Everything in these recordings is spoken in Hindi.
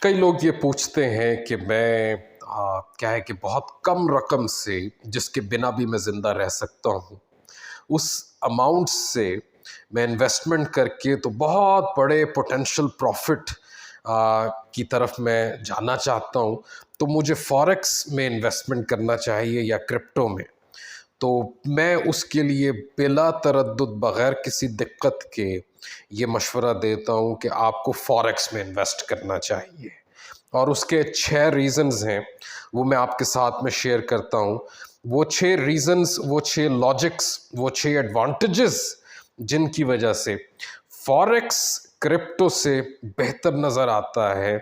कई लोग ये पूछते हैं कि मैं क्या है कि बहुत कम रकम से जिसके बिना भी मैं ज़िंदा रह सकता हूँ, उस अमाउंट से मैं इन्वेस्टमेंट करके तो बहुत बड़े पोटेंशियल प्रॉफिट की तरफ मैं जाना चाहता हूँ। तो मुझे फॉरेक्स में इन्वेस्टमेंट करना चाहिए या क्रिप्टो में। तो मैं उसके लिए बिला तरद्दुद बग़ैर किसी दिक्कत के ये मशवरा देता हूँ कि आपको फॉरेक्स में इन्वेस्ट करना चाहिए। और उसके 6 रीज़न्स हैं, वो मैं आपके साथ में शेयर करता हूँ। वो 6 रीज़न्स, वो 6 लॉजिक्स, वो 6 एडवांटेजेस जिनकी वजह से फॉरेक्स क्रिप्टो से बेहतर नज़र आता है।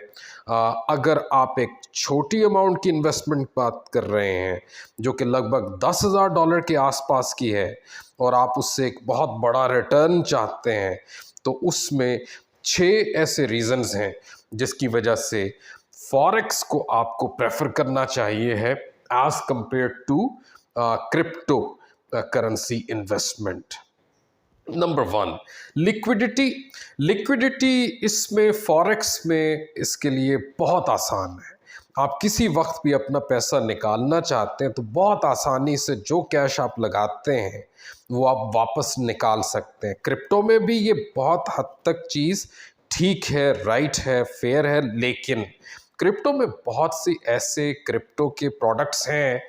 अगर आप एक छोटी अमाउंट की इन्वेस्टमेंट बात कर रहे हैं जो कि लगभग $10,000 के आसपास की है और आप उससे एक बहुत बड़ा रिटर्न चाहते हैं, तो उसमें 6 ऐसे रीज़न्स हैं जिसकी वजह से फॉरेक्स को आपको प्रेफर करना चाहिए है as compare to crypto currency investment. Number 1, liquidity. Liquidity इसमें फॉरेक्स में इसके लिए बहुत आसान है। आप किसी वक्त भी अपना पैसा निकालना चाहते हैं तो बहुत आसानी से जो कैश आप लगाते हैं वो आप वापस निकाल सकते हैं। क्रिप्टो में भी ये बहुत हद तक चीज़ ठीक है, राइट है, फेयर है, लेकिन क्रिप्टो में बहुत सी ऐसे क्रिप्टो के प्रोडक्ट्स हैं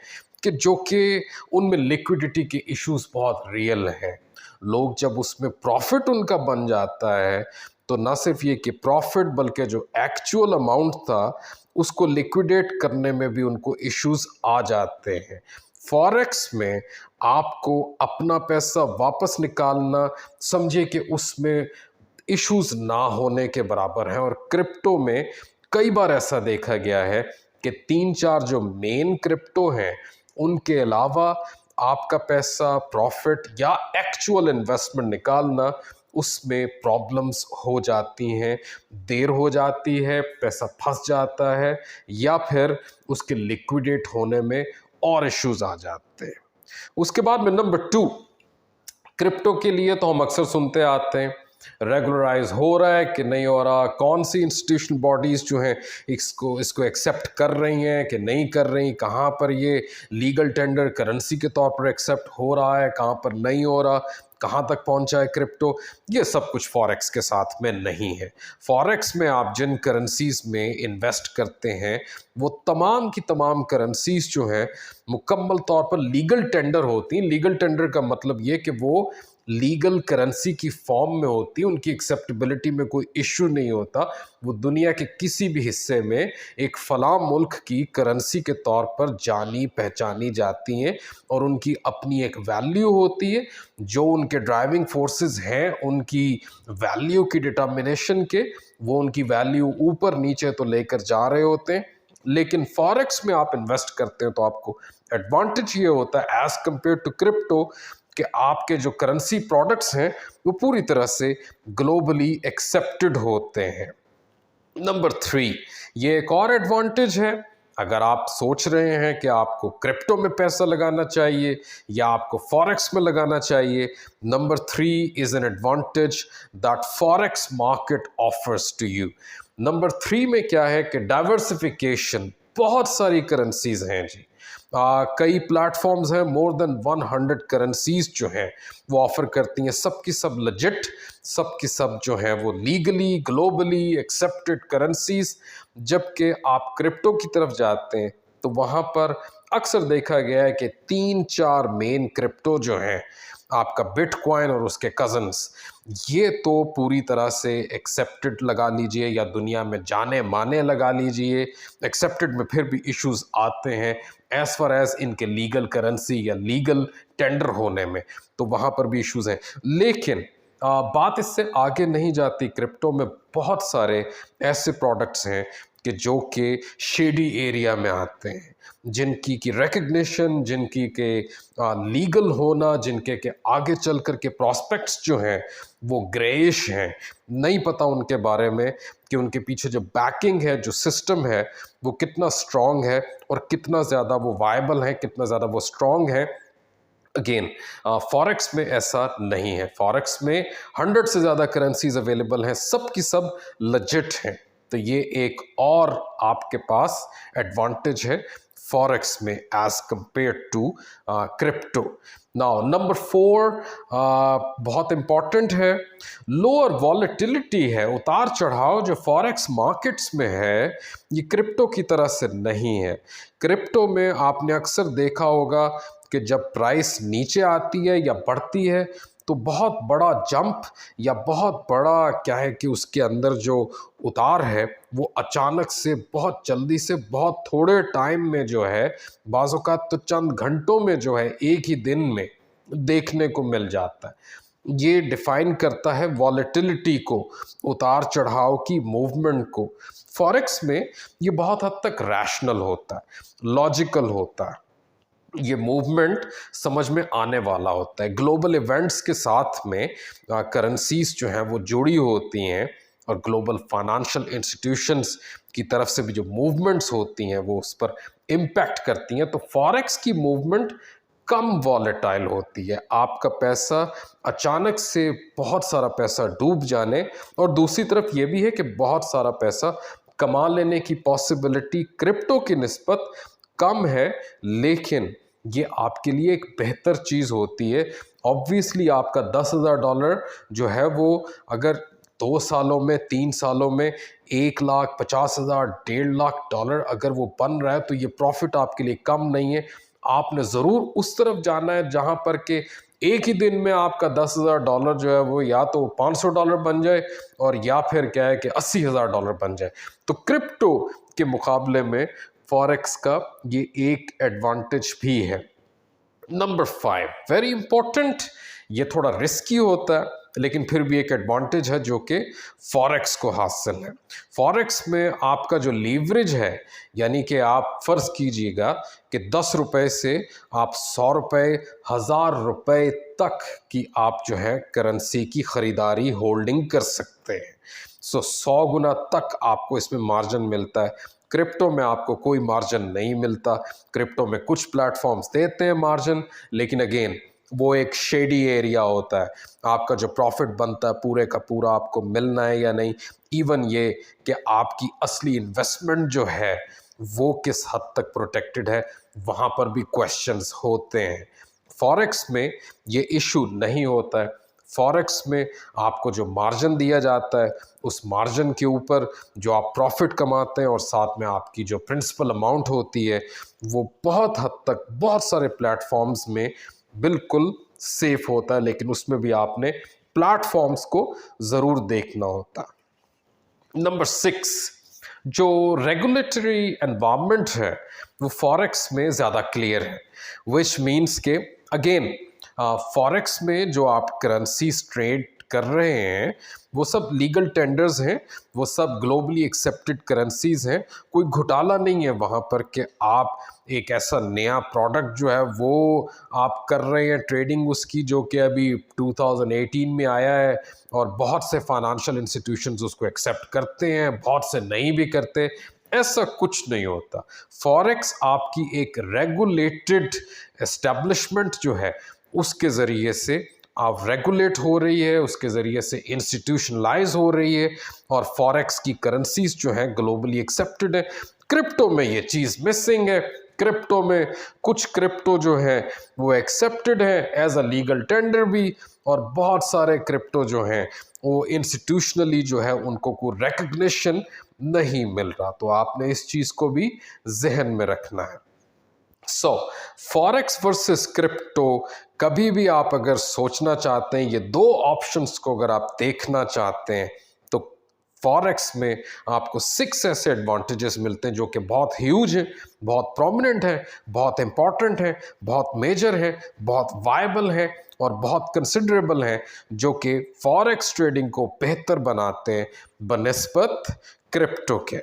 कि जो कि उनमें लिक्विडिटी के इश्यूज बहुत रियल हैं। लोग जब उसमें प्रॉफिट उनका बन जाता है तो ना सिर्फ ये कि प्रॉफिट बल्कि जो एक्चुअल अमाउंट था उसको लिक्विडेट करने में भी उनको इश्यूज आ जाते हैं। फॉरेक्स में आपको अपना पैसा वापस निकालना समझिए कि उसमें इश्यूज ना होने के बराबर है। और क्रिप्टो में कई बार ऐसा देखा गया है कि 3-4 जो मेन क्रिप्टो हैं उनके अलावा आपका पैसा प्रॉफिट या एक्चुअल इन्वेस्टमेंट निकालना उसमें प्रॉब्लम्स हो जाती हैं, देर हो जाती है, पैसा फंस जाता है या फिर उसके लिक्विडेट होने में और इश्यूज आ जाते हैं। उसके बाद में नंबर 2, क्रिप्टो के लिए तो हम अक्सर सुनते आते हैं रेगुलराइज हो रहा है कि नहीं हो रहा, कौन सी इंस्टीट्यूशनल बॉडीज़ जो हैं इसको एक्सेप्ट कर रही हैं कि नहीं कर रही, कहाँ पर ये लीगल टेंडर करेंसी के तौर पर एक्सेप्ट हो रहा है, कहाँ पर नहीं हो रहा, कहाँ तक पहुँचा है क्रिप्टो। ये सब कुछ फॉरेक्स के साथ में नहीं है। फॉरेक्स में आप जिन करेंसीज़ में इन्वेस्ट करते हैं वो तमाम की तमाम करेंसीज़ जो हैं मुकम्मल तौर पर लीगल टेंडर होती हैं। लीगल टेंडर का मतलब ये कि वो लीगल करेंसी की फॉर्म में होती है, उनकी एक्सेप्टेबिलिटी में कोई इश्यू नहीं होता। वो दुनिया के किसी भी हिस्से में एक फलां मुल्क की करेंसी के तौर पर जानी पहचानी जाती हैं और उनकी अपनी एक वैल्यू होती है। जो उनके ड्राइविंग फोर्सेस हैं उनकी वैल्यू की डिटर्मिनेशन के, वो उनकी वैल्यू ऊपर नीचे तो लेकर जा रहे होते हैं। लेकिन फॉरेक्स में आप इन्वेस्ट करते हैं तो आपको एडवांटेज ये होता है एज कंपेयर टू क्रिप्टो कि आपके जो करेंसी प्रोडक्ट्स हैं वो पूरी तरह से ग्लोबली एक्सेप्टेड होते हैं। नंबर 3, ये एक और एडवांटेज है। अगर आप सोच रहे हैं कि आपको क्रिप्टो में पैसा लगाना चाहिए या आपको फॉरेक्स में लगाना चाहिए, number 3 is an advantage that forex market offers to you. Number 3 में क्या है कि डाइवर्सिफिकेशन। बहुत सारी करेंसीज हैं जी, कई प्लेटफॉर्म्स हैं, मोर देन 100 करेंसीज जो हैं वो ऑफर करती हैं। सब की सब लेजिट, सब की सब जो हैं वो लीगली ग्लोबली एक्सेप्टेड करेंसीज। जबकि आप क्रिप्टो की तरफ जाते हैं तो वहाँ पर अक्सर देखा गया है कि 3-4 मेन क्रिप्टो जो हैं, आपका बिटकॉइन और उसके कज़न्स, ये तो पूरी तरह से एक्सेप्टेड लगा लीजिए या दुनिया में जाने माने लगा लीजिए। एक्सेप्टेड में फिर भी इश्यूज आते हैं एज फार एज इनके लीगल करेंसी या लीगल टेंडर होने में, तो वहाँ पर भी इश्यूज हैं। लेकिन बात इससे आगे नहीं जाती। क्रिप्टो में बहुत सारे ऐसे प्रोडक्ट्स हैं कि जो कि शेडी एरिया में आते हैं, जिनकी की रिकग्निशन, जिनकी के लीगल होना, जिनके के आगे चल कर के प्रॉस्पेक्ट्स जो हैं वो ग्रेइश हैं। नहीं पता उनके बारे में कि उनके पीछे जो बैकिंग है, जो सिस्टम है, वो कितना स्ट्रॉन्ग है और कितना ज़्यादा वो वायबल है, कितना ज़्यादा वो स्ट्रॉन्ग है। अगेन फॉरेक्स में ऐसा नहीं है। फॉरेक्स में 100 से ज़्यादा करेंसीज अवेलेबल हैं, सब की सब लेजिट हैं। तो ये एक और आपके पास एडवांटेज है फॉरेक्स में as compare to crypto. Now number 4 बहुत इंपॉर्टेंट है, लोअर वॉलेटिलिटी है, उतार चढ़ाव जो फॉरेक्स मार्केट्स में है ये क्रिप्टो की तरह से नहीं है। क्रिप्टो में आपने अक्सर देखा होगा कि जब प्राइस नीचे आती है या बढ़ती है तो बहुत बड़ा जंप या बहुत बड़ा क्या है कि उसके अंदर जो उतार है वो अचानक से बहुत जल्दी से बहुत थोड़े टाइम में जो है बाज़ औक़ात तो चंद घंटों में जो है एक ही दिन में देखने को मिल जाता है। ये डिफाइन करता है वॉलेटिलिटी को, उतार चढ़ाव की मूवमेंट को। फॉरेक्स में ये बहुत हद तक रैशनल होता है, लॉजिकल होता है, ये मूवमेंट समझ में आने वाला होता है। ग्लोबल इवेंट्स के साथ में करेंसीज जो हैं वो जुड़ी होती हैं और ग्लोबल फाइनेंशियल इंस्टीट्यूशंस की तरफ से भी जो मूवमेंट्स होती हैं वो उस पर इम्पैक्ट करती हैं। तो फॉरेक्स की मूवमेंट कम वॉलेटाइल होती है, आपका पैसा अचानक से बहुत सारा पैसा डूब जाने और दूसरी तरफ ये भी है कि बहुत सारा पैसा कमा लेने की पॉसिबिलिटी क्रिप्टो की निस्बत कम है, लेकिन ये आपके लिए एक बेहतर चीज़ होती है। ऑब्वियसली आपका $10,000 जो है वो अगर 2 सालों में 3 सालों में 1,50,000 $1.5 लाख अगर वो बन रहा है तो ये प्रॉफिट आपके लिए कम नहीं है। आपने ज़रूर उस तरफ जाना है जहाँ पर कि एक ही दिन में आपका $10,000 जो है वो या तो $500 बन जाए और या फिर क्या है कि $80,000 बन जाए। तो क्रिप्टो के मुकाबले में फॉरेक्स का ये एक एडवांटेज भी है। नंबर 5 वेरी इंपॉर्टेंट, ये थोड़ा रिस्की होता है लेकिन फिर भी एक एडवांटेज है जो कि फॉरेक्स को हासिल है। फॉरेक्स में आपका जो लीवरेज है, यानी कि आप फ़र्ज़ कीजिएगा कि 10 रुपए से आप 100 रुपए 1000 रुपए तक की आप जो है करेंसी की ख़रीदारी होल्डिंग कर सकते हैं। सो 100 गुना तक आपको इसमें मार्जिन मिलता है। क्रिप्टो में आपको कोई मार्जिन नहीं मिलता। क्रिप्टो में कुछ प्लेटफॉर्म्स देते हैं मार्जिन, लेकिन अगेन वो एक शेडी एरिया होता है। आपका जो प्रॉफिट बनता है पूरे का पूरा आपको मिलना है या नहीं, इवन ये कि आपकी असली इन्वेस्टमेंट जो है वो किस हद तक प्रोटेक्टेड है, वहाँ पर भी क्वेश्चंस होते हैं। फॉरेक्स में ये इशू नहीं होता है। फॉरेक्स में आपको जो मार्जिन दिया जाता है उस मार्जिन के ऊपर जो आप प्रॉफिट कमाते हैं और साथ में आपकी जो प्रिंसिपल अमाउंट होती है वो बहुत हद तक बहुत सारे प्लेटफॉर्म्स में बिल्कुल सेफ होता है, लेकिन उसमें भी आपने प्लेटफॉर्म्स को ज़रूर देखना होता है। नंबर 6 जो रेगुलेटरी एनवायरनमेंट है वो फॉरेक्स में ज़्यादा क्लियर है, विच मीन्स के अगेन फॉरेक्स में जो आप करेंसीज ट्रेड कर रहे हैं वो सब लीगल टेंडर्स हैं, वो सब ग्लोबली एक्सेप्टेड करेंसीज हैं। कोई घोटाला नहीं है वहाँ पर कि आप एक ऐसा नया प्रोडक्ट जो है वो आप कर रहे हैं ट्रेडिंग उसकी, जो कि अभी 2018 में आया है और बहुत से फाइनेंशियल इंस्टीट्यूशंस उसको एक्सेप्ट करते हैं, बहुत से नहीं भी करते। ऐसा कुछ नहीं होता। फॉरेक्स आपकी एक रेगुलेटेड एस्टेब्लिशमेंट जो है उसके ज़रिए से आप रेगुलेट हो रही है, उसके ज़रिए से इंस्टीट्यूशनलाइज हो रही है और फॉरेक्स की करेंसीज जो हैं ग्लोबली एक्सेप्टेड है। क्रिप्टो में ये चीज़ मिसिंग है। क्रिप्टो में कुछ क्रिप्टो जो है वो एक्सेप्टेड है एज अ लीगल टेंडर भी, और बहुत सारे क्रिप्टो जो हैं वो इंस्टीट्यूशनली जो है उनको कोई रिकग्निशन नहीं मिल रहा। तो आपने इस चीज़ को भी जहन में रखना है। सो फॉरेक्स वर्सेस क्रिप्टो, कभी भी आप अगर सोचना चाहते हैं, ये दो ऑप्शंस को अगर आप देखना चाहते हैं, तो फॉरेक्स में आपको 6 ऐसे एडवांटेजेस मिलते हैं जो कि बहुत ह्यूज हैं, बहुत प्रोमिनेंट हैं, बहुत इंपॉर्टेंट हैं, बहुत मेजर हैं, बहुत वायबल हैं और बहुत कंसिडरेबल हैं, जो कि फॉरेक्स ट्रेडिंग को बेहतर बनाते हैं बनिस्बत क्रिप्टो के।